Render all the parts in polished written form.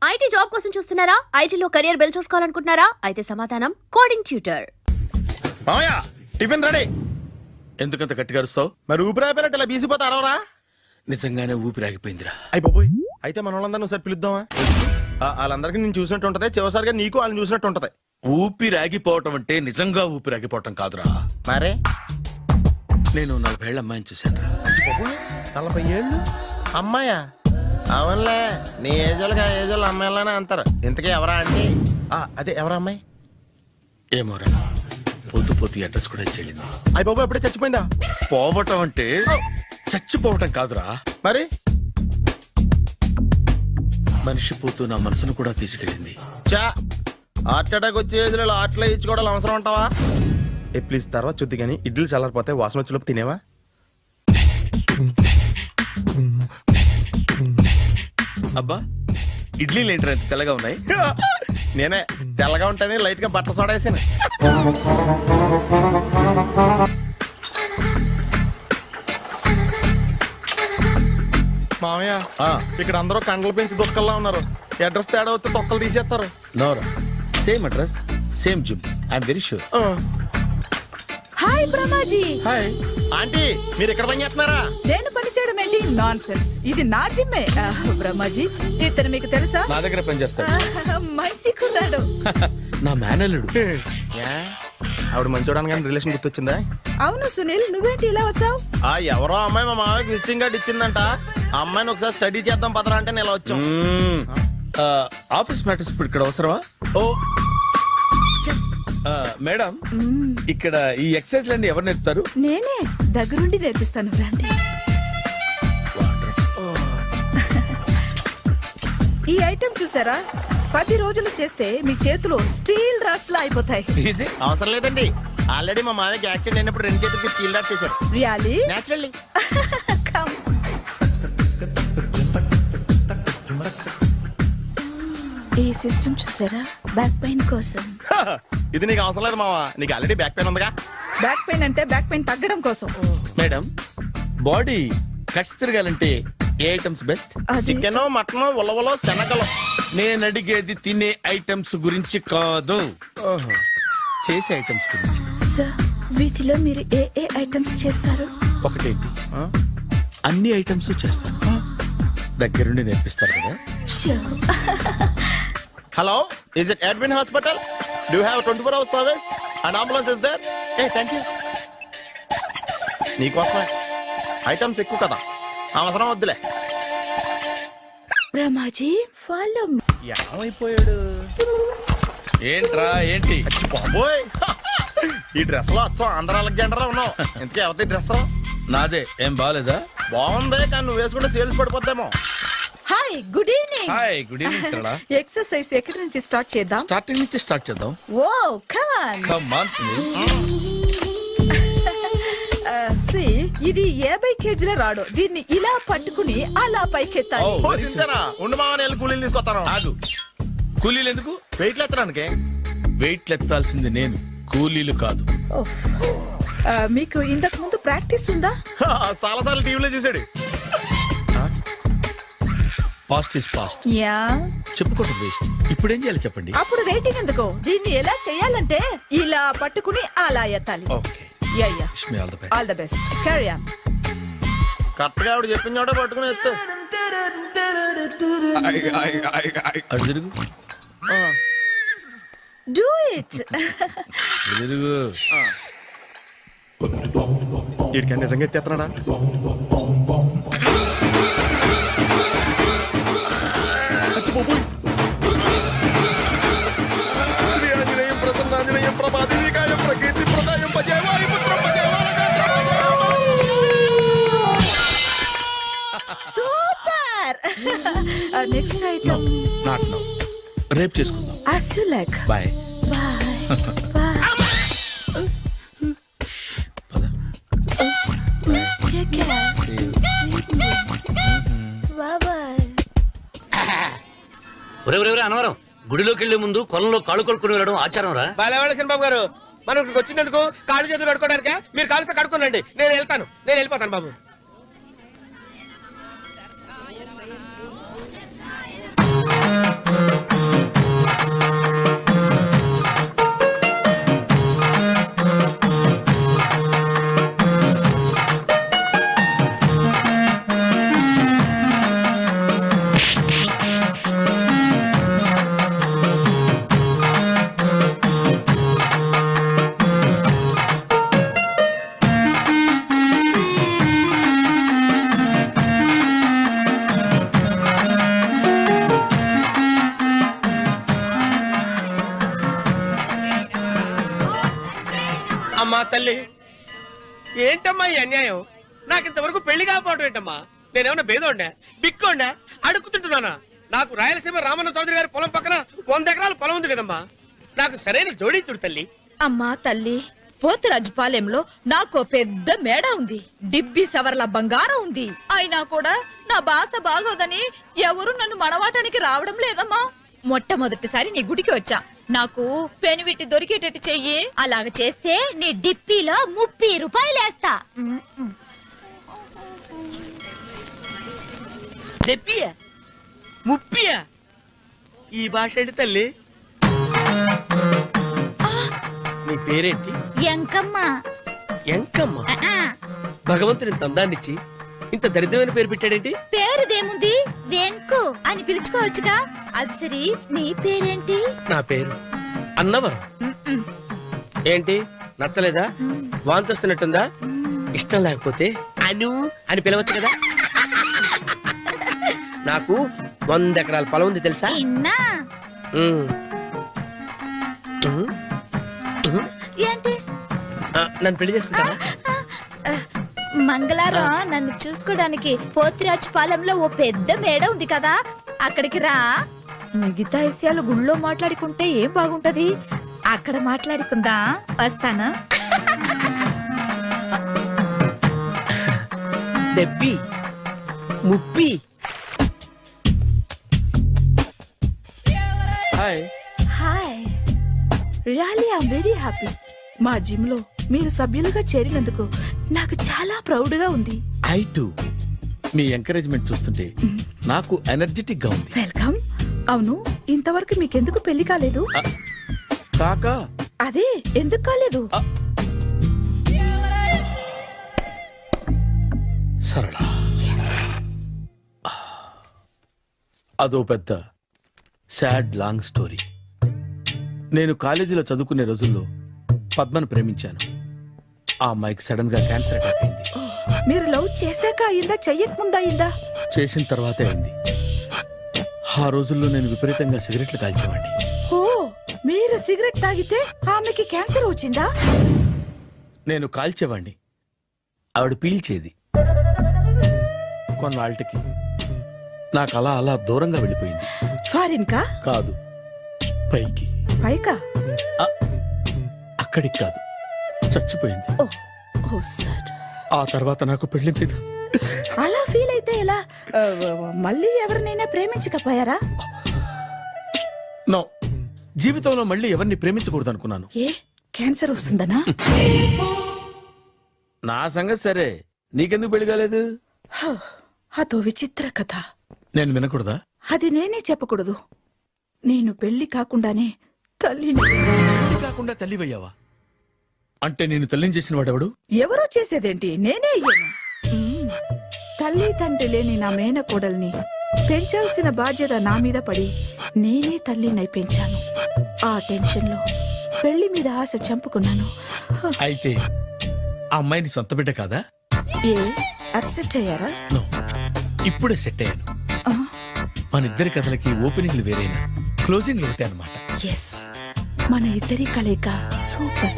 IT job కోసం చూస్తున్నారా? ఐటీలో కెరియర్ బిల్డ్ చూసుకోవాలనుకుంటున్నారా? అయితే సమాధానం కోడింగ్ ట్యూటర్. మామయ్య టిఫిన్ రెడీ. ఎందుకంత గట్టిగా అరుస్తావు? మరి ఊపిరాయిపోయినట్టు ఇలా బీసిపోతే అరవరా? నిజంగానే ఊపిరాగిపోయిందిరా. అయ్యి బాబోయ్, అయితే మన వాళ్ళందరినీ ఒకసారి పిలుద్దామా? వాళ్ళందరికీ నేను చూసినట్టు ఉంటది, చివరిసారిగా నీకు వాళ్ళని చూసినట్టు ఉంటది. ఊపిరాగిపోవటం అంటే నిజంగా ఊపిరాగిపోవటం కాదురా. మరే నేను 40 ఏళ్ల అమ్మాయిని చూశాను రా. 40 ఏళ్ళు అమ్మాయా? అవునులే, నీ ఏజోళ్ళకి ఆ ఏజోళ్ళు అమ్మాయిలానే అంటారు. ఇంతకీ ఎవరా అంటే అదే ఎవరా అమ్మాయి? ఏమోరా, పొద్దు పొద్దు అడ్రస్ కూడా చెల్లింది. అయ్యి బాబు ఎప్పుడే చచ్చిపోయిందా? పోవటం అంటే చచ్చిపోవటం కాదురా, మరి మనిషి పోతూ నా మనసును కూడా తీసుకెళ్ళింది. చా, హార్ట్ అటాక్ వచ్చే ఏజ్లో హార్ట్లో ఇచ్చుకోవడం అవసరం ఉంటావా? ప్లీజ్ తర్వాత చూద్ది కానీ ఇడ్లీలు చల్లారిపోతే వాసన వచ్చేలోపు తినేవా? అబ్బా, ఇడ్లీలు ఏంటి అంత తెల్లగా ఉన్నాయి? నేనే తెల్లగా ఉంటానే లైట్ గా బట్టలు సోడేసాను. మామయ్య, ఇక్కడ అందరూ కండలు పెంచి దుక్కల్లా ఉన్నారు. అడ్రస్ తేడా వస్తే తొక్కలు తీసేస్తారు. నోరా, same address same gym. I am very sure. Hi Brahmaji. Hi aunty, మీరు ఇక్కడ పని చేస్తున్నారా? నేను పని చేయడం ఏంటి? నాన్ సెన్స్, ఇది నా జిమ్మే. బ్రహ్మాజీ, ఇతను మీకు తెలుసా? నా దగ్గర పని చేస్తాడు. మంచి కుర్రాడు. నా మేనల్లుడు. ఆవిడ మంచి చూడడానికి రిలేషన్ గుర్తొచ్చిందా? అవును సునీల్, నువ్వేంటి ఇలా వచ్చావు? ఎవరో అమ్మాయి మా మామయ్యకి విజిటింగ్ కార్డు ఇచ్చిందంట. ఆ అమ్మాయిని ఒకసారి స్టడీ చేద్దాం పదరా అంటే నేను ఇలా వచ్చాం. ఆఫీస్ మ్యాటర్స్ ఇప్పుడు ఇక్కడ అవసరమా? ఓ మేడం, ఇక్కడ ఈ ఎక్సర్సైజ్ లన్నీ ఎవరు నేర్పుతారు? నేనే దగ్గరుండి నేర్పిస్తాను, రండి. ఈ ఐటెం చూసారా? 10 రోజులు చేస్తే మీ చేతులు స్టీల్ రాట్స్ లా అయిపోతాయి. అవసరం లేదండి, ఆల్రెడీ మా మామయ్యకి యాక్సిడెంట్ అయినప్పుడు 2 చేతులకి స్టీల్ డాట్ చేశారు. రియల్లీ? నేచురల్లీ. ఈ సిస్టమ్ చూసారా? బ్యాక్ పెయిన్ కోసం. ఇది నీకు అవసరం లేదు మావా, నీకు ఆల్రెడీ బ్యాక్ పెయిన్ ఉందిగా. బ్యాక్ పెయిన్ అంటే బ్యాక్ పెయిన్ తగ్గడం కోసం. మేడం, బాడీ కట్స్ తిరగాలంటే ఏ ఐటమ్స్ బెస్ట్? చికెన్, మటన్, ఉలవలో, శనగలు. నేను అడిగేది తినే ఐటమ్స్ గురించి కాదు, చేసే ఐటమ్స్ గురించి. సార్, వీటిలో మీరు ఏ ఐటమ్స్ చేస్తారు? ఒకటేంటి, అన్ని ఐటమ్స్ చేస్తాను. దగ్గరుండి నేర్పిస్తారు కదా. Hello, is it admin hospital? Do have 24 hours service and ambulance is there? Thank you. నీకోసమే ఐటమ్స్ ఎక్కువ కదా, అవసరం వద్దులే. Brahmaji, follow me. ఏమైపోయాడు? ఏంట్రా ఏంటి? బాబోయ్, ఈ డ్రెస్ లో వచ్చాం ఆంధ్ర అలెగ్జాండర్ ఉన్నావు. ఇంతకీ ఎవరి డ్రెస్? నాదే. ఏం బాగాలేదా? బాగుంది, కానీ నువ్వు వేసుకుంటే సేల్స్ పడిపోద్దేమో. Hi, good evening. Hi, good evening Sarala. Exercise ఎక్కడి నుంచి స్టార్ట్ చేద్దాం? స్టార్టింగ్ నుంచి స్టార్ట్ చేద్దాం. Oh come on. Come on Sunil. ఇది 50 కేజీల రాడు. దీన్ని ఇలా పట్టుకుని అలా పైకెత్తాలి. ఉండు మామ, నేను కూలీలు తీసుకొస్తాను. ఆగు, కూలీలు ఎందుకు? వెయిట్లు ఎత్తడానికి. వెయిట్లు ఎత్తాల్సింది నేను, కూలీలు కాదు. మీకు ఇంతకు ముందు ప్రాక్టీస్ ఉందా? చాలా సార్లు టీవీలో చూసాడు. Past is past. యా, చెప్పుకోవడం వేస్ట్. ఇప్పుడు ఏం చేయాలి చెప్పండి. అప్పుడు వెయిటింగ్ ఎందుకు? దీన్ని ఎలా చేయాలంటే ఇలా పట్టుకుని అలా ఎత్తాలి. Okay, ya ya, wish me all the best. All the best. Carry on. Correct గా ఆవిడ చెప్పిన చోట పట్టుకుని ఎత్తు. అటు తిరుగు, డూ ఇట్. అటు తిరుగు. వీడికి నిజంగా ఎత్తేస్తున్నాడా? Super. Next item not now, రేపు చేసుకుందాం. as you like. Bye. Bye. Bye. Take care. Bye bye. ఒరే అనవరం, గుడిలోకి వెళ్లే ముందు కొలంలో కాళ్ళు కొడుకుని వెళ్ళడం ఆచారం రా. బాలవాళ్ళ బాబు గారు, మనం ఇక్కడికి వచ్చినందుకు కాళ్ళు చేతులు కడుక్కోవడానికా? మీరు కాళ్ళతో కడుక్కోనండి, నేను వెళ్ళిపోతాను బాబు. తల్లి ఏంటమ్మా ఈ అన్యాయం? నాకు ఇంతవరకు పెళ్లి కాకపోవడం ఏంటమ్మా? నేనేమన్నా బేదోండా బిక్కోండా అడుగుతుంటున్నానా? నాకు రాయలసీమ రామన్న చౌదరి గారి పొలం పక్కన 100 ఎకరాల పొలం ఉంది కదమ్మా. నాకు సరైన జోడీ చూడు తల్లి. అమ్మా తల్లి, పోతురాజుపాలెంలో నాకు పెద్ద మేడ ఉంది, డిబ్బి సవర్ల బంగారం ఉంది. అయినా కూడా నా భాష బాగోదని ఎవరు నన్ను మడవాటానికి రావడం లేదమ్మా. మొట్టమొదటిసారి నీ గుడికి వచ్చా. నాకు పెనువిట్టి దొరికేటట్టు చెయ్యి. అలాగ చేస్తే నీ డిప్పిలో 30 రూపాయలు వేస్తా. చెప్పియా ముప్పియా ఈ భాష ఏంటి తల్లి? నీ పేరేంటి? ఎంకమ్మా. ఎంకమ్మ. భగవంతుని తందాన్నిచ్చి ఇంత దరిద్రమైన పేరు పెట్టాడేంటి? పేరుదేముంది, వెంకు అని పిలుచుకోవచ్చుగా. అది సరి, నీ పేరేంటి? నా పేరు అన్నవరం. ఏంటి నచ్చలేదా? వాంతి వస్తున్నట్టుందా? ఇష్టం లేకపోతే అను అని పిలవచ్చు కదా. నాకు 100 ఎకరాల పొలం ఉంది తెలుసా? ఇన్నా. ఉమ్. ఉమ్. ఉమ్. ఏంటి? నన్ను పెళ్లి చేసుకుంటావా? మంగళారం నన్ను చూసుకోవడానికి పోతిరాజు పాలెంలో ఓ పెద్ద మేడ ఉంది కదా, అక్కడికి రా. మిగతా విషయాలు గుళ్ళో మాట్లాడుకుంటే ఏం బాగుంటది, అక్కడ మాట్లాడుకుందా. వస్తాను. డెబ్బి ముప్పి. Hi. Hi, really I'm very happy. మా జిమ్ లో మీరు సభ్యులుగా చేరినందుకు నాకు చాలా ప్రౌడ్ గా ఉంది. I to. మీ ఎంకరేజ్మెంట్ చూస్తుంటే నాకు ఎనర్జెటిక్ గా ఉంది. వెల్కమ్. అవును, ఇంతవరకు మీకెందుకు పెళ్లి కాలేదు? కాకా అదే ఎందుకు కాలేదు? సరళ, అదో పెద్ద సాడ్ లాంగ్ స్టోరీ. నేను కాలేజీలో చదువుకునే రోజుల్లో పద్మను ప్రేమించాను. ఆ అమ్మాయికి సడన్ గా క్యాన్సర్ అటాక్ అయింది. మీరు లవ్ చేశాక అయిందా, చెయ్యక ముందా అయిందా? చేసిన తర్వాతే అయింది. ఆ రోజుల్లో నేను విపరీతంగా సిగరెట్లు కాల్చేవాడిని. ఓ, మీరు సిగరెట్ తాగితే ఆమెకి క్యాన్సర్ వచ్చిందా? నేను కాల్చేవాణ్ణి, ఆవిడ పీల్చేది. కొన్నాళ్ళకి నాకు అలా అలా దూరంగా వెళ్ళిపోయింది. ఫారిన్ కా? కాదు, పైకి. పైకా? అక్కడికి కాదు, చచ్చిపోయింది. ఓ, ఓ సార్. ఆ తర్వాత నాకు పెళ్లి మీద అలా ఫీల్ అయితే ఎలా? మళ్ళీ ఎవరినైనా ప్రేమించకపోయారా? నో, జీవితంలో మళ్ళీ ఎవరిని ప్రేమించకూడదు అనుకున్నాను. ఏ, క్యాన్సర్ వస్తుందనా? నా సంగతి సరే, నీకెందుకు పెళ్లి కాలేదు? అదో విచిత్ర కథ. నేను వినకూడదా? అది నేనే చెప్పకూడదు. నేను పెళ్లి కాకుండానే తల్లిని. పెళ్లి కాకుండా తల్లివయ్యావా? అంటే నేను తల్లిని చేసిన వాడెవడు? ఎవరో చేసేదేంటి, నేనే అయ్యాను. తల్లి తండ్రి లేని నా మేనకోడల్ని పెంచాల్సిన బాధ్యత నా మీద పడి నేనే తల్లినై పెంచాను. ఆ టెన్షన్ లో పెళ్లి మీద ఆశ చంపుకున్నాను. అయితే ఆ అమ్మాయిని సొంత బిడ్డ కాదా? ఏ, అప్సెట్ అయ్యారా? నో, ఇప్పుడే సెట్ అయ్యాను. మన ఇద్దరి కథలకి ఓపెనింగ్లు వేరేనా, క్లోజింగ్లు ఒకటే అన్నమాట. ఎస్, మన ఇద్దరి కలయిక సూపర్.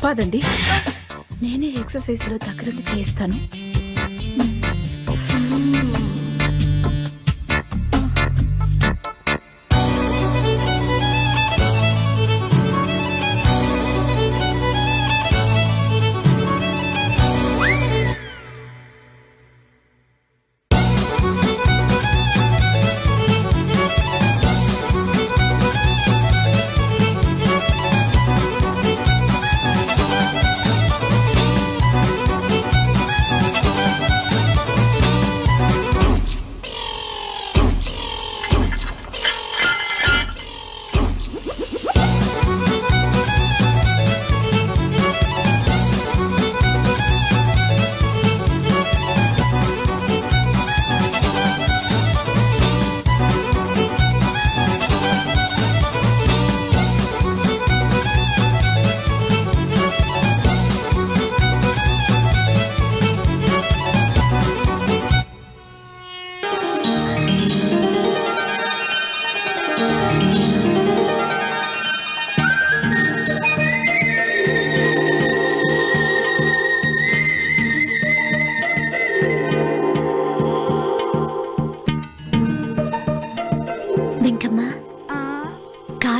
పదండి, నేనే ఎక్సర్సైజ్ లో దగ్గరుండి చేస్తాను.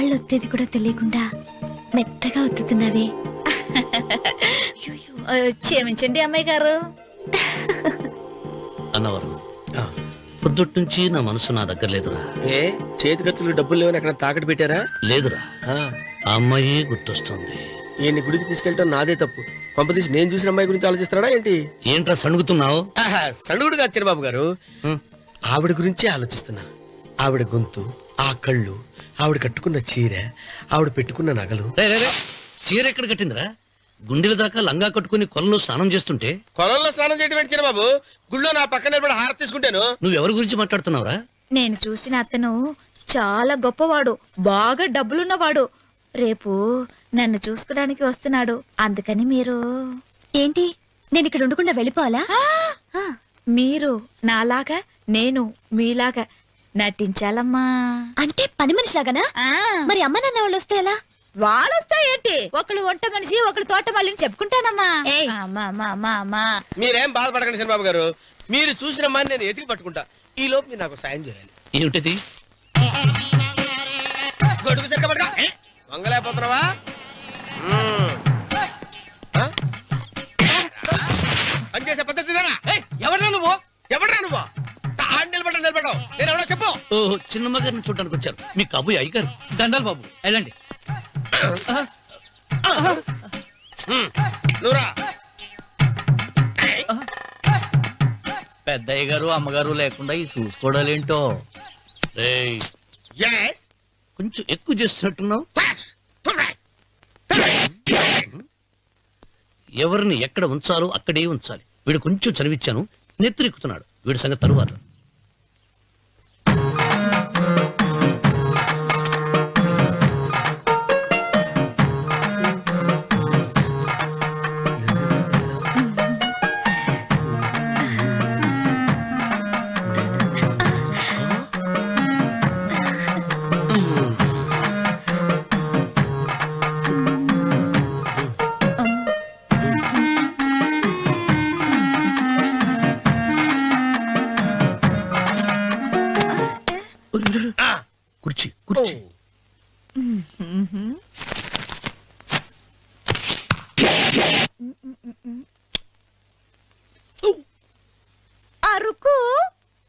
కాళ్ళు ఒత్తేది కూడా తెలియకుండా మెత్తగా ఒత్తుతున్నావే. క్షమించండి అమ్మాయి గారు. అన్నవరం పొద్దుట్ నుంచి నా మనసు నా దగ్గర లేదురా. ఏ చేతి ఖర్చులు డబ్బులు లేవని అక్కడ తాకట్టు పెట్టారా? లేదురా, ఆ అమ్మాయి గుర్తొస్తుంది. ఈయన్ని గుడికి తీసుకెళ్ళటం నాదే తప్పు. పంపదీసి నేను చూసిన అమ్మాయి గురించి ఆలోచిస్తున్నాడా ఏంటి? ఏంట్రా సణుగుతున్నావు? సణుగుడుగా చిరబాబు గారు, ఆవిడ గురించే ఆలోచిస్తున్నా. ఆవిడ గొంతు, ఆ కళ్ళు, ఆవిడ కట్టుకున్న చీర, ఆవిడ పెట్టుకున్న నగలు. చీర ఎక్కడ కట్టిందిరా? గుండెల దాకా లంగా కట్టుకుని కొలంలో స్నానం చేస్తుంటే. కొలంలో స్నానం చేయడం ఏంటి చిరబాబు? గుళ్ళో నా పక్కన నిలబడి హారతి తీసుకుంటాను. నువ్వెవరి గురించి మాట్లాడుతున్నావురా? నేను చూసిన అతను చాలా గొప్పవాడు, బాగా డబ్బులున్నవాడు. రేపు నన్ను చూసుకోడానికి వస్తున్నాడు. అందుకని మీరు ఏంటి, నేను ఇక్కడ ఉండకుండా వెళ్ళిపోవాలా? మీరు నాలాగా, నేను మీలాగా నటించాలమ్మా. అంటే పని మనిషిలాగానా? మరి అమ్మ నాన్న వాళ్ళు వస్తే ఎలా? వాళ్ళొస్తా ఏంటి, ఒకళ్ళు వంట మనిషి, ఒకళ్ళు తోట మళ్ళీ చెప్పుకుంటానమ్మా. అమ్మా అమ్మా అమ్మా అమ్మా. మీరేం బాధపడకండి చిరబాబు గారు, మీరు చూసిన అమ్మాయిని నేను ఎతికి పట్టుకుంటా. ఈ లోపు మీరు నాకు సాయం చేయాలి. ఏమిటిది? గొడుగు సరిగ్గా పట్టుకో. వంగలేకపోతున్నావా? పనిచేసే పద్ధతి ఎవరా నువ్వు? ఎవడరా నువ్వు? నిలబడ్డావు నేను ఎవడో చెప్పు. ఓ చిన్నమ్మ గారిని చూడడానికి వచ్చారు. మీ కబుయ్య అయ్యగారు. దండాలు బాబు, వెళ్ళండి. నువ్వురా. పెద్దయ్య గారు అమ్మగారు లేకుండా ఈ చూసుకోవడాలేంటో. రేయ్, Yes. కొంచెం ఎక్కువ చేస్తున్నట్టున్నావు. ఎవరిని ఎక్కడ ఉంచాలో అక్కడే ఉంచాలి. వీడు కొంచెం చదివిచ్చాను, నెత్తిరెక్కుతున్నాడు. వీడి సంగతి తరువాత. కుర్చీ కుర్చీ. అరుకు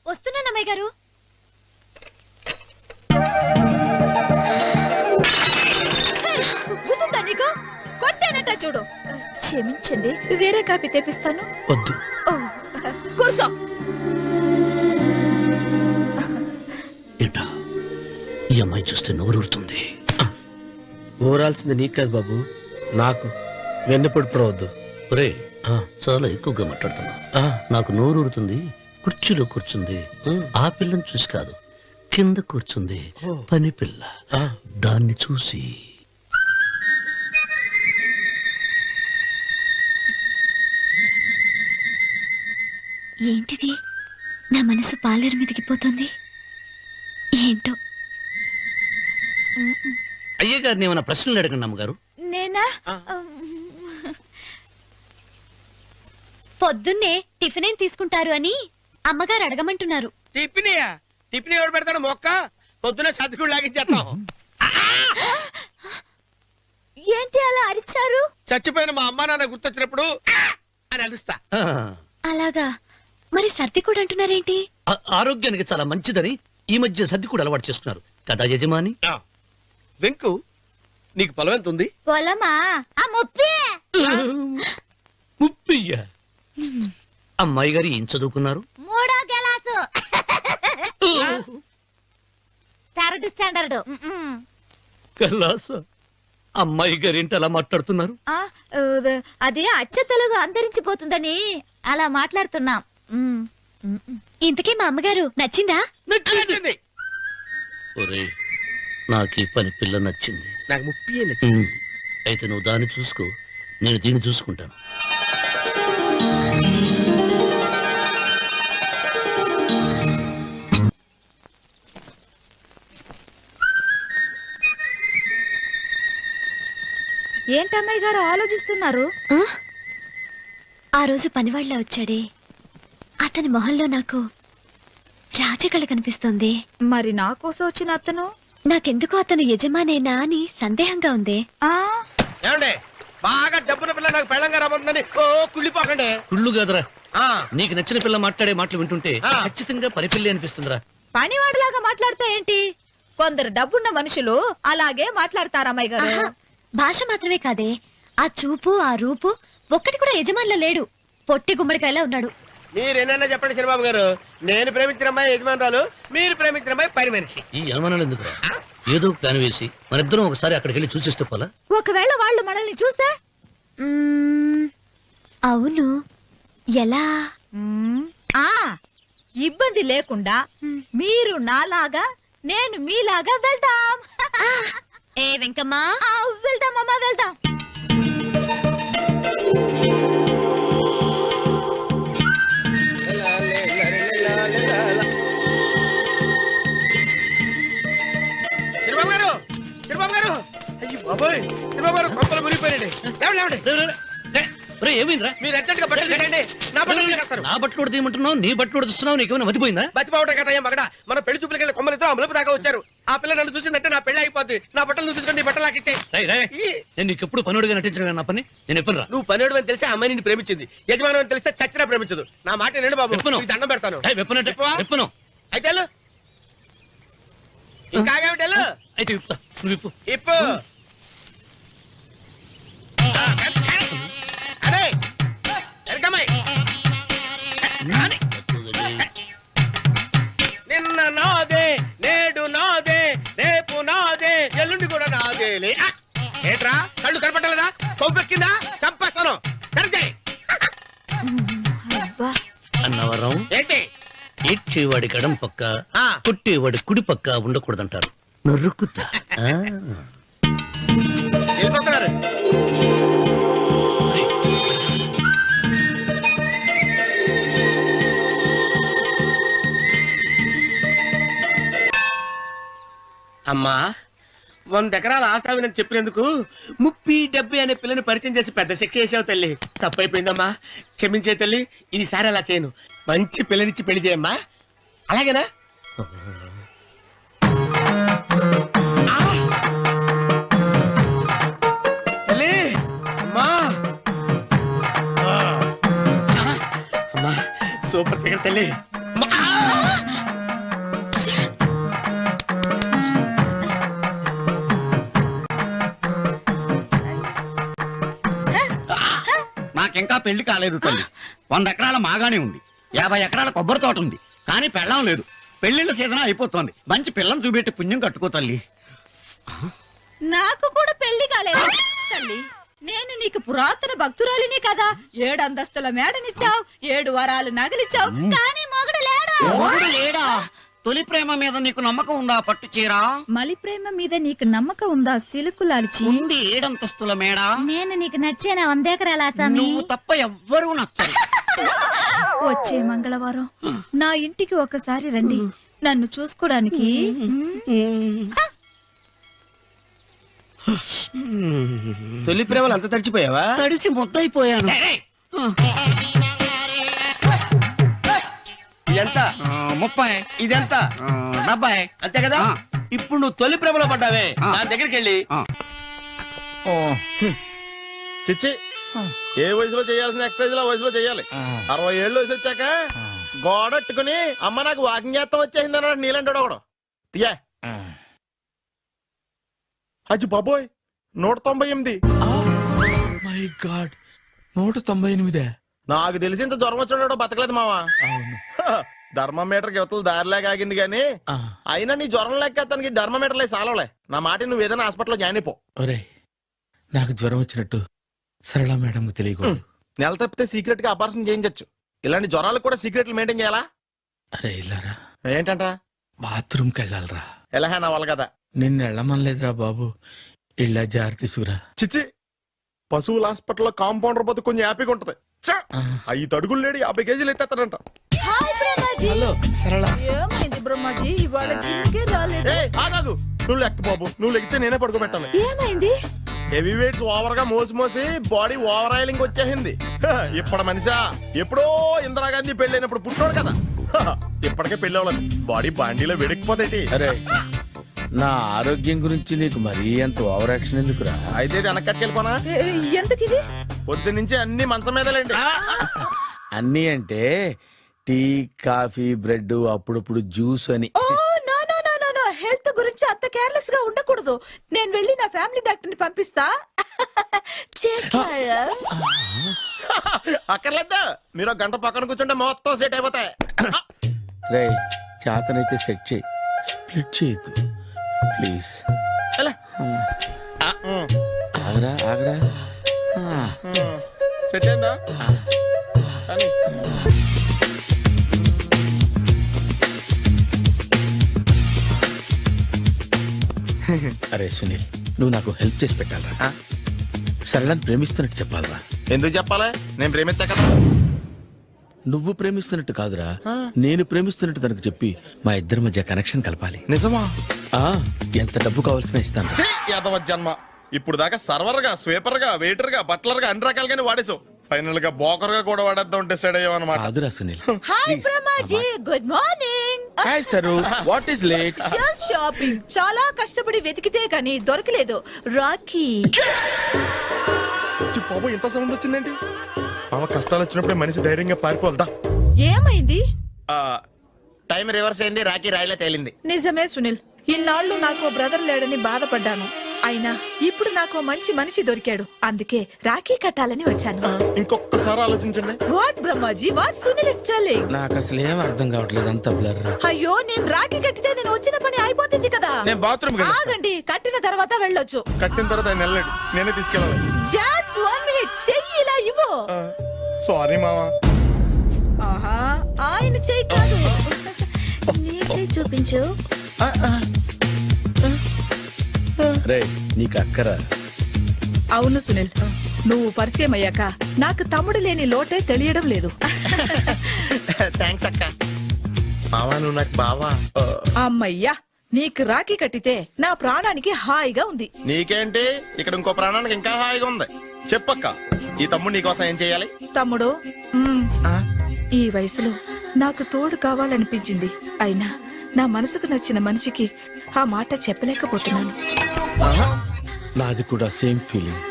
వస్తున్నాను అమ్మాయి గారు. కొట్టానట చూడు. క్షమించండి, వేరే కాపీ తెప్పిస్తాను. వద్దు. కూర్చో. ఏంటా ఈ అమ్మాయి చూస్తే నోరూరుతుంది. ఊరాల్సింది నీకు కాదు బాబు, నాకు. వెన్నపొడి పడవద్దు. ఒరే, చాలా ఎక్కువగా మాట్లాడుతున్నా. నాకు నోరూరుతుంది. కుర్చీలో కూర్చుంది. ఆ పిల్లని చూసి కాదు, కింద కూర్చుంది పని పిల్ల. దాన్ని చూసి. ఏంటిది, నా మనసు పాలేరు మీదకి పోతుంది. ఏంటో. అయ్య గారిని ఏమైనా ప్రశ్నలు అడగండి అమ్మగారు. నేనా? పొద్దున్నే టిఫిన్ ఏం తీసుకుంటారు అని అమ్మగారు అడగమంటున్నారు. టిఫినియా? టిఫిన్ ఎవడు పెడతాడు మొక్క? పొద్దునే సతికుడు లాగించేస్తాం. ఏంటి అలా అరిచారు? చచ్చిపోయిన మా అమ్మా నాన్న గుర్తొచ్చినప్పుడు అని అలుస్తా. అలాగా? మరి సర్ది కూడా అంటున్నారేంటి? ఆరోగ్యానికి చాలా మంచిదని ఈ మధ్య సర్ది కూడా అలవాటు చేస్తున్నారు కదా యజమాని. వెంకు, నీకు పొలం ఎంత ఉంది? పొలమా? ఆ ముప్పి. ముప్పయ్య. అమ్మాయి గారు ఏం చదువుకున్నారు? 3వ క్లాసు, 3rd స్టాండర్డ్. కలాస. అమ్మాయి గారు ఏంటి అలా మాట్లాడుతున్నారు? అది అచ్చ తెలుగు అంతరించిపోతుందని అలా మాట్లాడుతున్నాం. ఇంతకీ మా అమ్మగారు నచ్చిందా? నచ్చింది. ఒరే, నాకు ఈ పని పిల్ల నచ్చింది. నాకు ముప్పి. అయితే నువ్వు దాన్ని చూసుకో, నేను దీన్ని చూసుకుంటాను. ఏంటమ్మాయి గారు ఆలోచిస్తున్నారు? ఆ రోజు పనివాళ్ళ వచ్చాడే, అతని మొహంలో నాకు రాజకళ కనిపిస్తోంది. మరి నా కోసం వచ్చిన అతను నాకెందుకో అతను యజమానేనా అని సందేహంగా ఉంది. ఏమండి బాగా డబ్బున పిల్ల నాకు పెళ్ళంగా రాబోతుందని ఓ కుళ్ళిపోకండి. కుళ్ళు కాదురా, ఆ, నీకు నచ్చిన పిల్ల మాట్లాడే మాటలు వింటుంటే ఆ. ఖచ్చితంగా పరిపిల్లి అనిపిస్తుందిరా. పనివాడిలాగా మాట్లాడతా ఏంటి? కొందరు డబ్బున్న మనుషులు అలాగే మాట్లాడతారు అమ్మాయి గారు. ఆహా, భాష మాత్రమే కాదే, ఆ చూపు ఆ రూపు ఒక్కటి కూడా యజమానిలో లేడు. పొట్టి గుమ్మడికాయలా ఉన్నాడు. మీరేనన్నా చెప్పండి చంద్రబాబు గారు, నేను ప్రేమించిన అమ్మాయి యజమానురాలు, మీరు ప్రేమించిన అమ్మాయి పని మనిషి. ఈ అనుమానాలు ఎందుకురా? ఏదో ప్లాన్ వేసి మనిద్దరం ఒకసారి అక్కడికి వెళ్ళి చూసేస్తే పోలా? ఒకవేళ వాళ్ళు మనల్ని చూస్తే మ్మ్, అవును, ఎలా? ఆ ఇబ్బంది లేకుండా మీరు నాలాగా నేను మీలాగా వెళ్దాం. ఏ వెంకమ్మా, ఆ, వెళ్దాం అమ్మా, వెళ్దాం. చంద్రబాబు గారు, చంద్రబాబు గారు, అయ్యో బాబోయ్, చంద్రబాబు గారు కొంపలు మునిగిపోయారండి. లేవండి. ఏమైందిరా? మీరు అర్జెంట్ గా బట్టలు తీసేయండి, నా బట్టలు తీసేస్తారు. నా బట్టలు కూడా తీయమంటున్నావు, నీ బట్టలు కూడా తీస్తున్నావు, నీకేమైనా మతిపోయిందా? బతిపావటం కదా ఏం మగడ, మన పెళ్లి చూపులకి వెళ్ళి కొమ్మలతో అమలుపు దాకా వచ్చారు. ఆ పిల్ల నన్ను చూసిందంటే నా పెళ్లి అయిపోద్ది. నా బట్టలు తీసుకోండి, బట్టలు నాకు ఇచ్చేయి. రేయ్, రేయ్, నేను నీకు ఎప్పుడు పనుడిగా నటించడం నా పని. నేను ఎప్పుడు రా నువ్వు పనివాడు అని తెలిసి ఆ అమ్మాయి నిన్ను ప్రేమించింది, యజమాని అని తెలిస్తే చచ్చినా ప్రేమించదు. నా మాట నేను బాబు, విప్పను. నీకు దండం పెడతాను. వెప్పనంటే విప్పవా? వెప్పను. అయితే వెళ్ళు. ఇంకా ఆగావిటి వెళ్ళు. అయితే విప్పుతా, నువ్వు విప్పు. ఇప్పు. అరే ఎరకమ్మాయి, నిన్న నాదే, నేడు నాదే, రేపు నాదే, ఎల్లుండి కూడా నాదేలే. ఏంట్రా కళ్ళు కనపట్టలేదా? కొవ్వెక్కిందా? చంపేస్తాను. కరెక్టే. అన్నవరం ఏంటి? ఏడ్చేవాడి గడం పక్క, ఆ. కొట్టేవాడి కుడి పక్క ఉండకూడదంటారు. నరుకుతా. ఆ. వెళ్ళిపోతున్నారు. రేయ్, అమ్మా, 100 ఎకరాల ఆశావినని చెప్పినందుకు 30-70 అనే పిల్లని పరిచయం చేసి పెద్ద శిక్ష చేసావు తల్లి. తప్పైపోయిందమ్మా, క్షమించే తల్లి. ఈసారి అలా చేయను. మంచి పిల్లనిచ్చి పెళ్లి చేయమ్మా. అలాగేనా? ఆ! తల్లి, అమ్మా. ఆ! అమ్మా, సూపర్ ఫిగర్ తల్లి. అమ్మా! నాకింకా పెళ్లి కాలేదు తల్లి. 100 ఎకరాల మాగానే ఉంది, 50 ఎకరాల కొబ్బరి తోట ఉంది, కానీ పెళ్ళం లేదు. పెళ్లిళ్ళ సీజన్ అయిపోతుంది. మంచి పిల్లని చూపెట్టి పుణ్యం కట్టుకో తల్లి. నాకు కూడా పెళ్లి కాలేదు తల్లి. నేను నీకు పురాతన భక్తురాలిని కదా. 7 అంతస్తుల మేడనిచ్చావు, 7 వరాలు నగలిచ్చావు, కానీ మొగుడు లేడు. మొగుడు లేడా? తొలి ప్రేమ మీద నీకు నమ్మకం ఉందా? పట్టు చీరా మలి ప్రేమ మీద నీకు నమ్మకం ఉందా? సిలుకులాల్చి ఉంది. 7 అంతస్తుల మేడ. నేను నీకు నచ్చేనా 100 ఎకరాల ఆసామి? నువ్వు తప్ప ఎవ్వరూ నచ్చరు. వచ్చే మంగళవారం నా ఇంటికి ఒకసారి రండి, నన్ను చూసుకోవడానికి. తొలి ప్రేమలు అంత తడిచిపోయావా? తడిసి ముద్దయిపోయాను. ఇదెంత? 30. ఇదెంత? 70. అంతే కదా. ఆ. ఇప్పుడు నువ్వు తొలి ప్రేమలో పడ్డావే, ఆ. నా దగ్గరికి వెళ్ళి చిచ్చి, ఏ వయసులో చేయాల్సిన ఎక్సర్సైజ్ ఆ వయసులో చేయాలి. 60 ఏళ్ళు వయసు వచ్చాక గోడట్టుకుని అమ్మ నాకు వాకింగ్ చేస్తాం వచ్చేసింది అన్నాడు నీలంటాడు ఒకడు. తీయా అచ్చి బాబోయ్, 198. My God, 198. నాకు తెలిసి ఇంత జ్వరం వచ్చాడో బతకలేదు మావా. అవును. ధర్మమీటర్ యువతలు దారిలాగా ఆగింది గానీ ఆ. అయినా నీ జ్వరం లెక్క అతనికి ధర్మమీటర్లే సాలవలే. నా మాట నువ్వు ఏదైనా హాస్పిటల్లో జాయిన్ అయిపో. ఒరేయ్, నాకు జ్వరం వచ్చినట్టు సరళ మేడంకు తెలియకూడదు. నెల తప్పితే సీక్రెట్ గా ఆపరేషన్ చేయించచ్చు. ఇలాంటి జ్వరాలకు కూడా సీక్రెట్లు మెయింటైన్ చేయాలా? అరే ఇల్లారా, ఏంటంట? బాత్రూమ్కి వెళ్ళాలరా. ఎలాహే నా వాళ్ళ కదా. నిన్ను వెళ్ళమనలేదురా బాబు, ఇళ్ళ జారి తీసుకురా. చిచ్చి, పశువుల హాస్పిటల్లో కాంపౌండర్ బతు కొంచెం హ్యాపీగా ఉంటది. 5 అడుగులు లేడి 50 కేజీలు ఎత్తేస్తాడంట. హలో సరళ. ఏమైంది బ్రహ్మాజీ, ఇవాళ జిమ్కే రాలేదు? ఏ ఆగాదు, నువ్వు లెక్క బాబు. నువ్వు లెక్కితే నేనే పడుకోబెట్టాను. ఏమైంది? హెవీ వెయిట్స్ ఓవర్ గా మోసి మోసి బాడీ ఓవర్ ఆయిలింగ్ వచ్చేసింది. ఇప్పుడు మనిషా ఎప్పుడో ఇందిరాగాంధీ పెళ్ళైనప్పుడు పుట్టినోడు కదా. ఇప్పటికే పెళ్ళి అవ్వలేదు, బాడీ బాండీలో వెడికిపోతాయి. అరే నా ఆరోగ్యం గురించి నీకు మరీ అంత ఓవర్ యాక్షన్ ఎందుకురా? అయితే ఇది వెనక్కట్టుకెళ్ళిపోనా? ఎందుకిది? పొద్దు నుంచి అన్ని మంచం మీదలేండి. అన్నీ అంటే టీ, కాఫీ, బ్రెడ్, అప్పుడప్పుడు జ్యూస్ అని. Oh no no no no no, health గురించి అంత కేర్లెస్ గా ఉండకూడదు. నేను వెళ్ళి నా ఫ్యామిలీ డాక్టర్ ని పంపిస్తా. అక్కర్లేద్దా, మీరు ఒక గంట పక్కన కూర్చుంటే మొత్తం సెట్ అయిపోతాయి. రే చేతనైతే సెట్ చేయి, స్ప్లిట్ చేయొద్దు ప్లీజ్. ఎలా? ఆగరా ఆగరా. సెట్ అయిందా? కానీ అరే సునీల్, నువ్వు నాకు హెల్ప్ చేసి పెట్టాలరా. సరళని ప్రేమిస్తున్నట్టు చెప్పాలరా. ఎందుకు చెప్పాలి? నేను ప్రేమిస్తా కదా. నువ్వు ప్రేమిస్తున్నట్టు కాదురా, నేను ప్రేమిస్తున్నట్టు తనకు చెప్పి మా ఇద్దరి మధ్య కనెక్షన్ కలపాలి. నిజమా? ఆ ఎంత డబ్బు కావాల్సిన ఇస్తాను. ఛీ, యాదవ జన్మ. ఇప్పుడు దాకా సర్వర్ గా, స్వీపర్ గా, వెయిటర్ గా, బట్లర్ గా అన్ని రకాలుగానే వాడేసావు. ఫైనల్ గా బోకర్ గా కూడా వాడేద్దాం డిసైడ్ అయ్యామన్నమాట. కాదురా Sunil. Hi Brahmaji, good morning. Hi sir, what is late? Just shopping. చాలా కష్టపడి వెతికితే కానీ దొరకలేదు. రాఖీ. బాబు ఇంత సౌండ్ వచ్చిందేంటి? మామ కష్టాలు వచ్చినప్పుడే మనిషి ధైర్యంగా పారిపోదా. ఏమైంది? టైం రివర్స్ అయింది, రాఖీ రాయిలా తేలింది. నిజమే సునీల్, ఇన్నాళ్ళు నాకు బ్రదర్ లేడని బాధపడ్డాను. అయినా ఇప్పుడు నాకు మంచి మనిషి దొరికాడు. అందుకే రాఖీ కట్టాలని వచ్చాను. ఇంకొకసారి ఆలోచించండి. What Brahmaji, what Sunil is telling? నాకు అసలు ఏం అర్థం కావట్లేదు, అంత బ్లర్. అయ్యో, నేను రాఖీ కట్టితే నేను వచ్చిన పని అయిపోతుంది కదా. నేను బాత్రూమ్ ఆగండి, కట్టిన తర్వాత వెళ్ళొచ్చు. కట్టిన తర్వాత ఆయన వెళ్ళండి, నేనే తీసుకెళ్ళాలి. జస్ట్ 1 minute, చెయ్యి ఇలా ఇవ్వు. సారీ మామా. ఆహా, ఆయన చెయ్యి కాదు, నీ చెయ్యి చూపించు. రే నీకు అక్కరా? అవును సునీల్, నువ్వు పరిచయం అయ్యాక నాకు తమ్ముడు లేని లోటే తెలియడం లేదు. థ్యాంక్స్ అక్క. మావా నువ్వు నాకు బావా. అమ్మయ్యా, నీకు రాఖీ కట్టితే నా ప్రాణానికి హాయిగా ఉంది. నీకేంటి, ఇక్కడ ఇంకో ప్రాణానికి ఇంకా హాయిగా ఉంది. చెప్పక్క, ఈ తమ్ముడు నీకోసం ఏం చేయాలి? తమ్ముడు, ఈ వయసులో నాకు తోడు కావాలనిపించింది. అయినా నా మనసుకు నచ్చిన మనిషికి ఆ మాట చెప్పలేకపోతున్నాను. నాది కూడా సేమ్ ఫీలింగ్.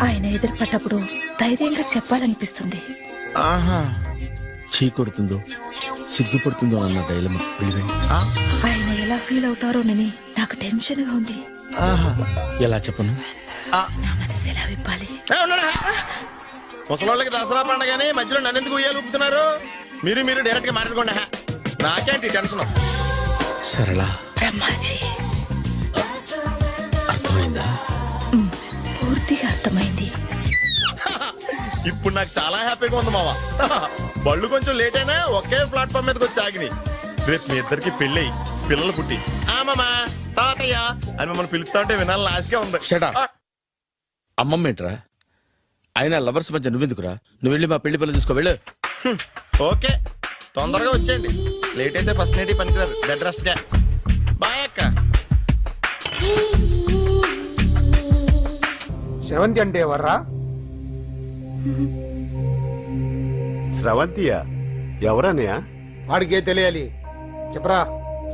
ఆయన ఎదురుపడ్డప్పుడు ధైర్యంగా చెప్పాలనిపిస్తుంది. చీ కొడుతుందో సిగ్గుపడుతుందో అన్న డైలమా. ఆయన ఎలా ఫీల్ అవుతారోనని నాకు టెన్షన్ గా ఉంది. ఎలా చెప్పను? నా మనసు ఎలా విప్పాలి? ముసలోళ్ళకి దసరా పండగని మధ్యలో నన్ను ఎందుకు ఉయ్యాలు ఊపుతున్నారు? మీరు డైరెక్ట్ గా మాట్లాడుకోండి. నాకేంటి టెన్షన్? సరళ, బ్రహ్మాజీ, అర్థమైందా? పూర్తిగా అర్థమైంది. ఇప్పుడు నాకు చాలా హ్యాపీగా ఉంది మావా. బళ్ళు కొంచెం లేట్ అయినా ఒకే ప్లాట్ఫామ్ మీదకి వచ్చి ఆగినాయి. రేపు మీ ఇద్దరికి పెళ్ళి పిల్లలు పుట్టి మామా తాతయ్య అని మమ్మల్ని పిలుస్తా ఉంటే వినాలని ఆశగా ఉంది. Shut up. అమ్మమ్మ ఏంట్రా? అయినా లవర్స్ మధ్య నువ్వెందుకురా? నువ్వు వెళ్ళి మా పెళ్లి పిల్లలు తీసుకో, వెళ్ళు. ఓకే, తొందరగా వచ్చేయండి. లేట్ అయితే ఫస్ట్ నైట్ పనికిరారు. బెడ్ రెస్ట్ గా. బాయ్ అక్క. శ్రవంతి అంటే ఎవర్రా? స్రవంతియా? ఎవరన్నయ్యా? వాడికే తెలియాలి, చెప్పరా.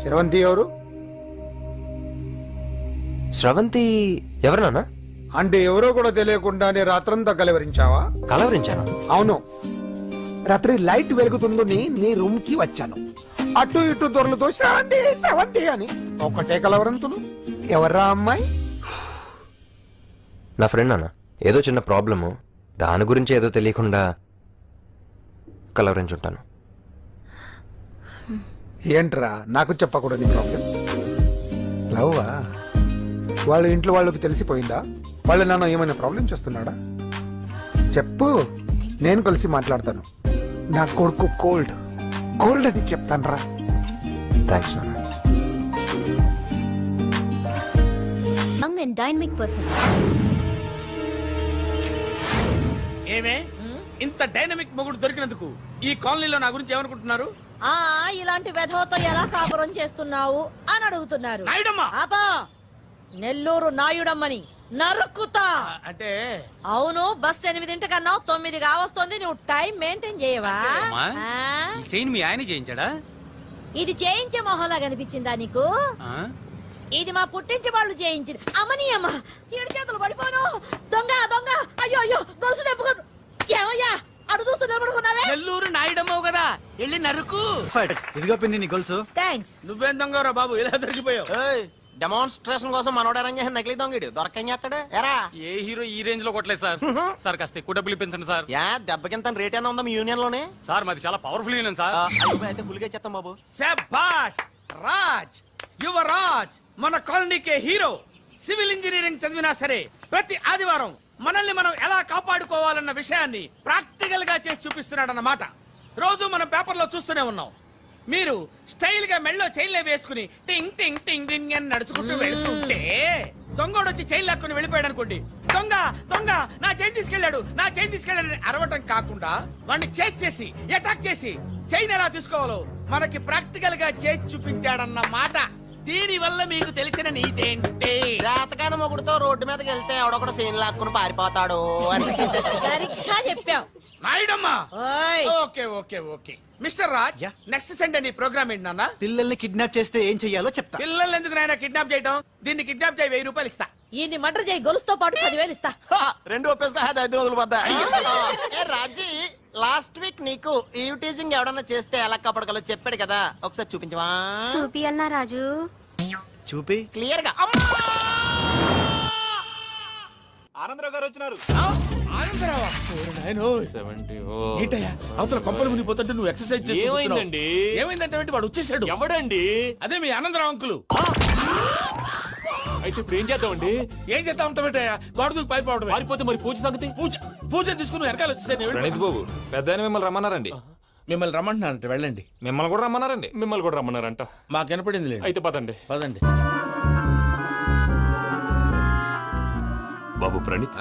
శ్రవంతి ఎవరు? స్రవంతి ఎవరు నాన్న? అంటే ఎవరో కూడా తెలియకుండానే రాత్రంతా కలవరించావా? కలవరించాను. అవును, రాత్రి లైట్ వెలుగుతుందని నీ రూమ్ కి వచ్చాను. అటు ఇటు దొరలతో శ్రవంతి శ్రవంతి అని ఒకటే కలవరంతులు. ఎవర్రా అమ్మాయి? నా ఫ్రెండ్ నాన్న, ఏదో చిన్న ప్రాబ్లము, దాని గురించి ఏదో తెలియకుండా కలవరించుంటాను. ఏంట్రా నాకు చెప్పకూడదు ప్రాబ్లం? లవ్వా? వాళ్ళ ఇంట్లో వాళ్ళకి తెలిసిపోయిందా? వాళ్ళ నాన్న ఏమైనా ప్రాబ్లం చేస్తున్నాడా? చెప్పు, నేను కలిసి మాట్లాడతాను. నా కొడుకు కోల్డ్ కోల్డ్ అని చెప్తాను రా. థ్యాంక్స్ నాన్న. Young and dynamic person. ఏమే ఇంత డైనమిక్ మొగుడు దొరికినందుకు ఈ కాలనీలో నా గురించి ఏమనుకుంటున్నారు? ఇలాంటి వెధవతో ఎలా కాపురం చేస్తున్నావు అని అడుగుతున్నారు. నాయుడమ్మా! ఆపా, నెల్లూరు నాయుడమ్మని నరుక్కుతా. అంటే అవును, బస్ 8:00 9 కావస్తుంది. నువ్వు టైం మెయింటైన్ చేయవా? చైన్ మీ ఆయన చేయించాడా? ఇది చేయించే మొహంలా కనిపించిందా నీకు? ఇది మా పుట్టింటి వాళ్ళు చేయించింది. అమ్మని అమ్మ ఏడు చేతులు పడిపోను. దొంగ దొంగ అయ్యో అయ్యో గొలుసు తెప్పుకో. ఏమయ్యా అడు చూస్తూ నిలబడుకున్నావే? నెల్లూరు నాయుడమ్మవు కదా, వెళ్ళి నరుకు. ఇదిగో పిన్ని నీ గొలుసు. థ్యాంక్స్. నువ్వేం దొంగరా బాబు, ఇలా దొరికిపోయావు? డెమాన్స్ట్రేషన్ కోసం మనోడు అరేంజ్ చేసిన నకిలీ దొంగడు దొరకం చేస్తాడు ఎరా. ఏ హీరో ఈ రేంజ్ లో కొట్టలేదు సార్. సార్ కాస్త ఎక్కువ డబ్బులు ఇప్పించండి సార్. యా దెబ్బకింత రేట్ అయినా ఉందా మీ యూనియన్ లోనే? సార్ మాది చాలా పవర్ఫుల్ యూనియన్ సార్. అయితే ఫుల్గా చేస్తాం బాబు. శభాష్ రాజ్, యువరాజ్, మన కాలనీకే హీరో. సివిల్ ఇంజనీరింగ్ చదివినా సరే ప్రతి ఆదివారం మనల్ని మనం ఎలా కాపాడుకోవాలన్న విషయాన్ని ప్రాక్టికల్ గా చేసి చూపిస్తున్నాడన్నమాట. రోజు మనం పేపర్లో చూస్తూనే ఉన్నాం. మీరు స్టైల్ గా మెళ్ళో చైన్లే వేసుకుని టింగ్ టింగ్ టింగ్ టింగ్ అని నడుచుకుంటూ వెళ్తుంటే దొంగోడు వచ్చి చైన్ లాక్కుని వెళ్ళిపోయాడు అనుకోండి. దొంగ దొంగ నా చైన్ తీసుకెళ్ళాడు, నా చైన్ తీసుకెళ్ళాడని అరవటం కాకుండా వాడిని చేజ్ చేసి అటాక్ చేసి చైన్ ఎలా తీసుకోవాలో మనకి ప్రాక్టికల్ గా చేసి చూపించాడన్న మాట. దీని వల్ల మీకు తెలిసిన నీతేంటి? జాతకాన మొగుడుతో రోడ్డు మీదకి వెళ్తే ఎవడొకడు సీన్ లాక్కుని పారిపోతాడు అని. సరిగ్గా చెప్పావు నాయుడమ్మా. ఓయ్. Okay okay okay mister Raj, next Sunday నీ ప్రోగ్రామ్ ఏంటి నాన్న? పిల్లల్ని కిడ్నాప్ చేస్తే ఏం చెయ్యాలో చెప్తా. పిల్లల్ని ఎందుకు నాయన కిడ్నాప్ చేయటం? దీన్ని కిడ్నాప్ చేయి, 1000 రూపాయలు ఇస్తా. ఈయన్ని మర్డర్ చేయి, గొలుసుతో పాటు 10,000 ఇస్తా. రెండు ఒప్పేసుకో 5 రోజులు పడ్డా. ఏ రాజీ, లాస్ట్ వీక్ నీకు ఈవ్ టీజింగ్ ఎవడన్నా చేస్తే ఎలా కాపాడగలో చెప్పాడు కదా, ఒకసారి చూపించవా? చూపియల్నా రాజు? చూపి క్లియర్ గా. ఆనందరావు గారు వచ్చినారు. ఆనందరావా? ఓరి నాయనో. ఏంటయ్యా అవతల కొంపలు మునిగిపోతుంటే నువ్వు ఎక్సర్సైజ్ చేస్తూ ఏమైందండి? ఏమైందంటే వాడు వచ్చేసాడు. ఎవడండి? అదే మీ ఆనందరావు అంకులు. అయితే ఇప్పుడు ఏం చేద్దామండి? ఏం చేస్తా ఉంటావేటయ్యా, గోడ దూకి పైపోవడమే. పారిపోతే మరి పూజ సంగతి? పూజ తీసుకుని వెనకాల వచ్చేసాను. ప్రణీత్ బాబు, పెద్ద మిమ్మల్ని రమ్మన్నారండి. మిమ్మల్ని రమ్మంటున్నారంట, వెళ్ళండి. మిమ్మల్ని కూడా రమ్మన్నారండి. మిమ్మల్ని కూడా రమ్మన్నారంట. మాకు వినపడింది లేదు. అయితే పదండి. పదండి. బాబు ప్రణీత్,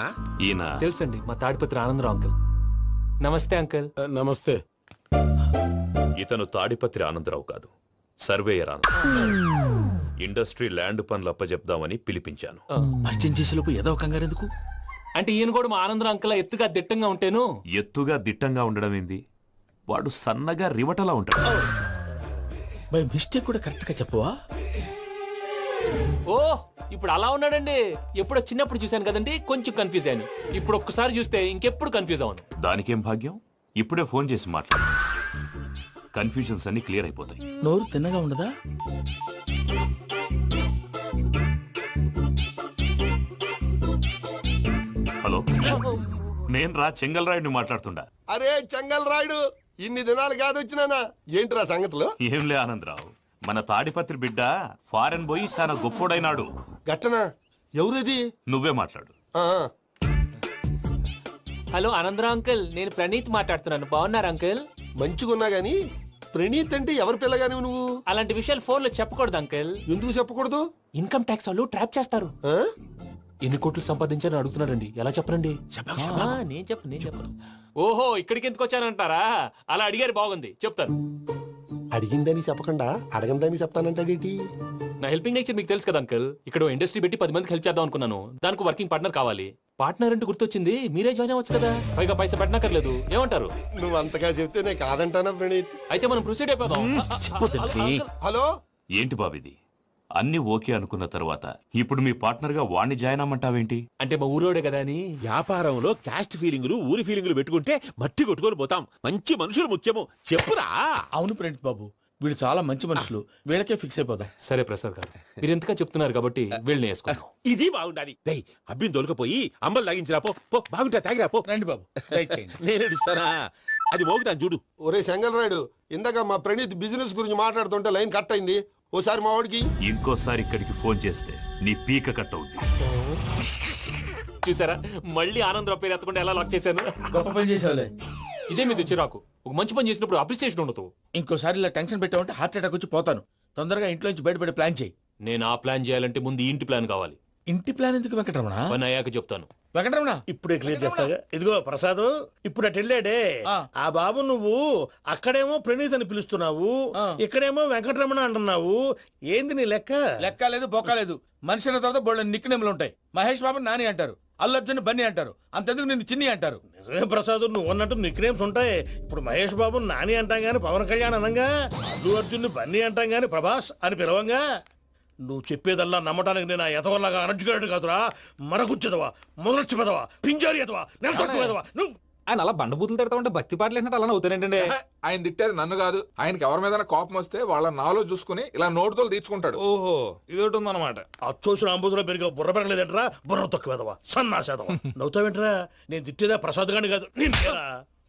ఈయన తెలుసండి, మా తాడిపత్రి ఆనందరావు అంకుల్. నమస్తే అంకుల్. నమస్తే. ఇతను తాడిపత్రి ఆనందరావు కాదు, సర్వేయర్ ఆనందరావు. ఇండస్ట్రీ ల్యాండ్ పనులు అప్పచెప్దామని పిలిపించాను. పరిచయం చేసేలోపు ఏదో కంగారు ఎందుకు? అంటే ఈయన కూడా మా ఆనందరావు అంకుల్ ఎత్తుగా దిట్టంగా ఉంటేను. ఎత్తుగా దిట్టంగా ఉండడం ఏంది, వాడు సన్నగా రివటలా ఉంటాడు. బై మిస్టేక్ కూడా కరెక్ట్ గా చెప్పవా? ఓ ఇప్పుడు అలా ఉన్నాడండి. ఎప్పుడో చిన్నప్పుడు చూశాను కదండి, కొంచెం కన్ఫ్యూజ్ అయ్యాను. ఇప్పుడు ఒక్కసారి చూస్తే ఇంకెప్పుడు కన్ఫ్యూజ్ అవ్వను. దానికేం భాగ్యం, ఇప్పుడే ఫోన్ చేసి మాట్లాడు. కన్ఫ్యూజన్స్ అన్ని క్లియర్ అయిపోతాయి. నోరు తిన్నగా ఉండదా? హలో, నేను రా చెంగల్ రాయుడిని మాట్లాడుతుండా. అరే చెంగల్ రాయుడు, ఇన్ని దినాలు కాదు వచ్చినానా? ఏంట్రా సంగతులు? ఏంలే ఆనందరావు, మన తాడిపత్రి బిడ్డ ఫారెన్ పోయి చాలా గొప్పోడైనాడు. గట్టనా? ఎవరిది? నువ్వే మాట్లాడు. హలో ఆనందరావు అంకుల్, నేను ప్రణీత్ మాట్లాడుతున్నాను. బాగున్నారు అంకుల్? మంచిగున్నా గాని ప్రణీత్ అంటే ఎవరి పిల్లగాని నువ్వు? అలాంటి విషయాలు ఫోన్ లో చెప్పకూడదు అంకుల్. ఎందుకు చెప్పకూడదు? ఇన్కమ్ ట్యాక్స్ వాళ్ళు ట్రాప్ చేస్తారు. ఆ? ఎన్ని కోట్లు సంపాదించాలని అడుగుతున్నారండి. ఎలా చెప్పరండి? నేను చెప్పను. ఓహో, ఇక్కడికి ఎందుకు వచ్చానంటారా? అలా అడిగారు, బాగుంది, చెప్తాను. అడిగిందని చెప్పకుండా అడగందని చెప్తానంటాడేటి? నా హెల్పింగ్ నేచర్ మీకు తెలుసు కదా అంకుల్. ఇక్కడ ఇండస్ట్రీ పెట్టి 10 మందికి హెల్ప్ చేద్దాం అనుకున్నాను. దానికి వర్కింగ్ పార్ట్నర్ కావాలి. పార్ట్నర్ అంటే గుర్తొచ్చింది, మీరే జాయిన్ అవ్వచ్చు కదా. పైగా పైసా పెట్టనక్కర్లేదు. ఏమంటారు? నువ్వు అంతగా చెప్తే నేను కాదంటానా ప్రణీత్? అయితే మనం ప్రొసీడ్ అయిపోదాం. హలో, ఏంటి బాబిది? అన్ని ఓకే అనుకున్న తర్వాత ఇప్పుడు మీ పార్ట్నర్ గా వాణ్ణి జాయిన్ అమ్మంటావేంటి? అంటే మా ఊరోడే కదా అని. వ్యాపారంలో క్యాస్ట్ ఫీలింగులు, ఊరి ఫీలింగులు పెట్టుకుంటే మట్టి కొట్టుకొని పోతాం. మంచి మనుషులు ముఖ్యము. చెప్పురా. అవును ప్రణీత్ బాబు, వీళ్ళు చాలా మంచి మనుషులు, వీళ్ళకే ఫిక్స్ అయిపోదాం. సరే ప్రసాద్ గారు, మీరు ఎంతగా చెప్తున్నారు కాబట్టి వీళ్ళని వేసుకుందాం. ఇది బాగుండాలి. డేయ్, అబ్బిని దొలకపోయి అంబలు లాగించిరా పో. పో, బాగుంటా తాగిరా పో. రండి బాబు, దయచేయండి. నేను ఇస్తానా? అది మోగుతాను చూడు. ఒరే చెంగల్ రాయుడు, ఇందాక మా ప్రణీత్ బిజినెస్ గురించి మాట్లాడుతుంటే లైన్ కట్ అయింది. ఓసారి మా వాడికి ఇంకోసారి ఇక్కడికి ఫోన్ చేస్తే నీ పీక కట్ అవుతుంది. చూసారా, మళ్ళీ ఆనందరావు పేరు ఎత్తకుండా ఎలా లాక్ చేశాను. గొప్ప పని చేసేవాళ్ళే. ఇదే మీద చిరాకు. ఒక మంచి పని చేసినప్పుడు అప్రిసియేషన్ ఉండదు. ఇంకోసారి ఇలా టెన్షన్ పెట్టామంటే హార్ట్ అటాక్ వచ్చి పోతాను. తొందరగా ఇంట్లో నుంచి బయటపడే ప్లాన్ చేయి. నేను ఆ ప్లాన్ చేయాలంటే ముందు ఇంటి ప్లాన్ కావాలి. ఇంటి ప్లాన్ ఎందుకు వెంకటరమణ? పని అయ్యాక చెప్తాను. వెంకటరమణ ఇప్పుడే క్లియర్ చేస్తాగా. ఇదిగో ప్రసాద్, ఇప్పుడు అటు వెళ్ళాడే ఆ బాబు, నువ్వు అక్కడేమో ప్రణీత్ అని పిలుస్తున్నావు, ఇక్కడేమో వెంకటరమణ అంటున్నావు. ఏంది నీ లెక్క? లెక్క లేదు, బొక్క లేదు. మనిషి అన్న తర్వాత బోళ్ళ నిక్నెములు ఉంటాయి. మహేష్ బాబు నాని అంటారు, అల్లు అర్జున్ బన్నీ అంటారు, అంతెందుకు నిన్ను చిన్ని అంటారు. నిజమే ప్రసాద్, నువ్వు అన్నట్టు నిక్నేమ్స్ ఉంటాయి. ఇప్పుడు మహేష్ బాబు నాని అంటాం గాని పవన్ కళ్యాణ్ అనంగా, అల్లు అర్జున్ బన్నీ అంటాం గాని ప్రభాస్ అని పిలవంగా. నువ్వు చెప్పేదల్లా నమ్మటానికి నేను ఆ ఎతవల్లాగా అనర్జుకేటెడ్ కాదురా. మరగుచ్చదవా, మొదలచ్చి పెదవా, పింజారి ఎదవా, నెలసొక్కు పెదవా నువ్వు. ఆయన అలా బండబూతులు తిడతా ఉంటే భక్తి పాటలు ఏంటంటే అలా అవుతానంటే. ఆయన తిట్టేది నన్ను కాదు, ఆయనకి ఎవరి మీద కోపం వస్తే వాళ్ళ నాలో చూసుకుని ఇలా నోటుతో తీర్చుకుంటాడు. ఓహో ఇదొకటి ఉందన్నమాట. అచ్చోసిన అంబుధులో పెరిగే బుర్ర పెరగలేదంటరా, బుర్ర తొక్కువేదవా, సన్నాసేదవా. నవ్వుతావేంట్రా? నేను తిట్టేదా ప్రసాద్ గాని కాదు నిన్నేరా.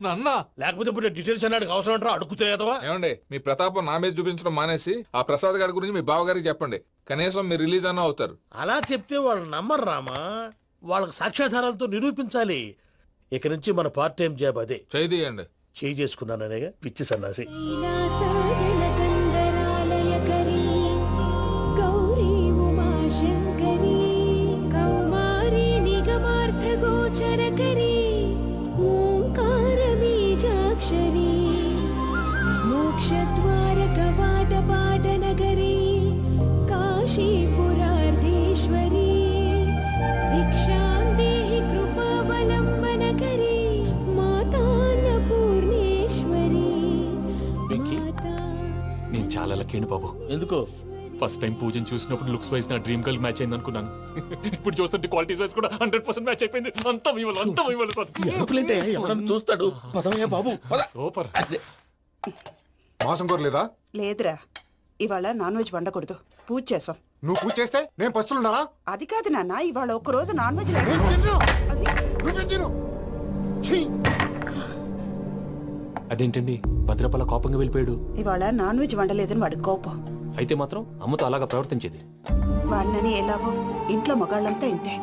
నన్న లేకపోతే ఇప్పుడు డీటెయిల్స్ అన్నాడు అవసరం అంటారా? అడుగుతాయేదవా. ఏమండి, మీ ప్రతాపం నా మీద చూపించడం మానేసి ఆ ప్రసాద్ గారి గురించి మీ బావగారికి చెప్పండి. కనీసం మీరు రిలీజ్ అన్న అవుతారు. అలా చెప్తే వాళ్ళు నమ్మరు రామా. వాళ్ళకి సాక్ష్యాధారాలతో నిరూపించాలి. ఇక నుంచి మన పార్ట్ టైం జాబ్ అదే. చేయండి. చేయి చేసుకున్నాననేగా పిచ్చి సన్నాసి. మోక్షద్వార కవాట పాట నగరీ కాశీపురార్ధేశ్వరీ భిక్షాం దేహి కృపావలంబనకరీ మాతాన్నపూర్ణేశ్వరీ. నేను చాలా లక్కీ బాబు. ఎందుకు? ఫస్ట్ టైం పూజను చూసినప్పుడు లుక్స్ వైజ్ నా డ్రీమ్ గర్ల్ మ్యాచ్ అయింది అనుకున్నాను. ఇప్పుడు చూస్తుంటే క్వాలిటీస్ వైజ్ కూడా 100% మ్యాచ్ అయిపోయింది. అంతా మీ వల్ల, అంతా మీ వల్ల సార్. ఎరుపులేంటే ఎవడన్నా చూస్తాడు. పదవయ్యా బాబు పద. సూపర్. మాసం కోరలేదా? లేదురా, ఇవాళ నాన్ వెజ్ వండకూడదు, పూజ చేసాం. నువ్వు పూజ చేస్తే నేను పస్తులున్నారా? అది కాదు నాన్న, ఇవాళ ఒక్క రోజు నాన్ వెజ్ లేదు. అదేంటండి భద్రపల కోపంగా వెళ్ళిపోయాడు? ఇవాళ నాన్ వెజ్ వండలేదని వాడి కోపం. అయితే మాత్రం అమ్మతో అలాగా ప్రవర్తించేది. వాడినని ఎలాగో ఇంట్లో మగాళ్ళంతా ఇంతే.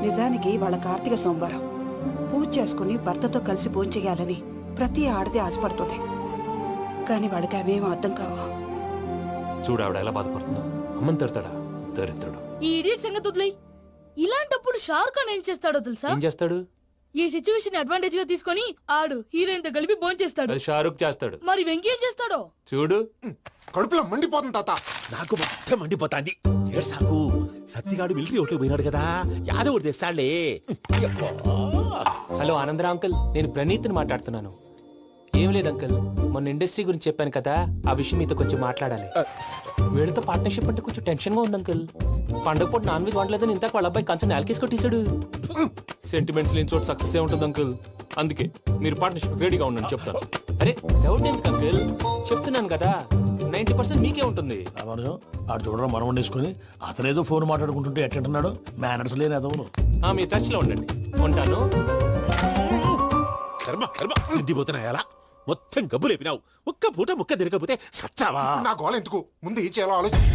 నిజానికి వాళ్ళ కార్తీక సోమవారం పూజ చేసుకుని భర్తతో కలిసి పూజ చేయాలని ప్రతి ఆడది ఆశపడుతుంది. కానీ వాడికి అవేమో అర్థం కావు. చూడు ఆవిడ ఎలా బాధపడుతుందో. అమ్మని తిడతాడా దరిద్రుడు. ఈ ఇడియట్ సంగతి వదిలేయ్. ఇలాంటప్పుడు షారుఖ్ ఖాన్ ఏం చేస్తాడో తెలుసా? ఏం చేస్తాడు? ఈ సిచ్యువేషన్ అడ్వాంటేజ్ గా తీసుకొని ఆడు హీరోయిన్ తో కలిపి బోన్ చేస్తాడు. అది షారుఖ్ చేస్తాడు. మరి వెంకీ ఏం చేస్తాడో చూడు. కడుపులో మండిపోతుంది తాత. నాకు మొత్తం మండిపోతాంది. ఏడ్సాకు, సత్తిగాడు మిలిటరీ ఓట్లు పోయినాడు కదా, యాదవ్ ఒకటి తెస్తాడులే. హలో ఆనందరా అంకుల్, నేను ప్రణీత్ని మాట్లాడుతున్నాను. ఏం లేదు అంకుల్, మొన్న ఇండస్ట్రీ గురించి చెప్పాను కదా, ఆ విషయం మీతో కొంచెం మాట్లాడాలి. వీళ్ళతో పార్ట్నర్షిప్ అంటే కొంచెం టెన్షన్ గా ఉంది అంకుల్. పండగ పూట నాన్ వెజ్ వండలేదని ఇంతకు వాళ్ళ అబ్బాయి కంచెం నేలకేసి కొట్టేశాడు. సెంటిమెంట్స్ లేని చోట సక్సెస్ ఏ ఉంటుంది అంకుల్. అందుకే మీరు పార్ట్నర్షిప్ రెడీగా ఉండండి చెప్తాను. అరే డౌట్ ఎందుకు అంకుల్, చెప్తున్నాను కదా 90% మీకే ఉంటుంది. ఆడు చూడడం మనం వండేసుకొని అతనేదో ఫోన్ మాట్లాడుకుంటుంటే ఎట్టంటున్నాడు. మేనర్స్ లేని అదవును. మీరు టచ్ లో ఉండండి. ఉంటాను. కర్మ కర్మ తిండిపోతున్నాయలా మొత్తం గబ్బు లేపినావు. ఒక్క పూట ముక్క తిరగకపోతే సచ్చావా? నా గోల ఎందుకు, ముందు ఏం చేయాలో ఆలోచించు.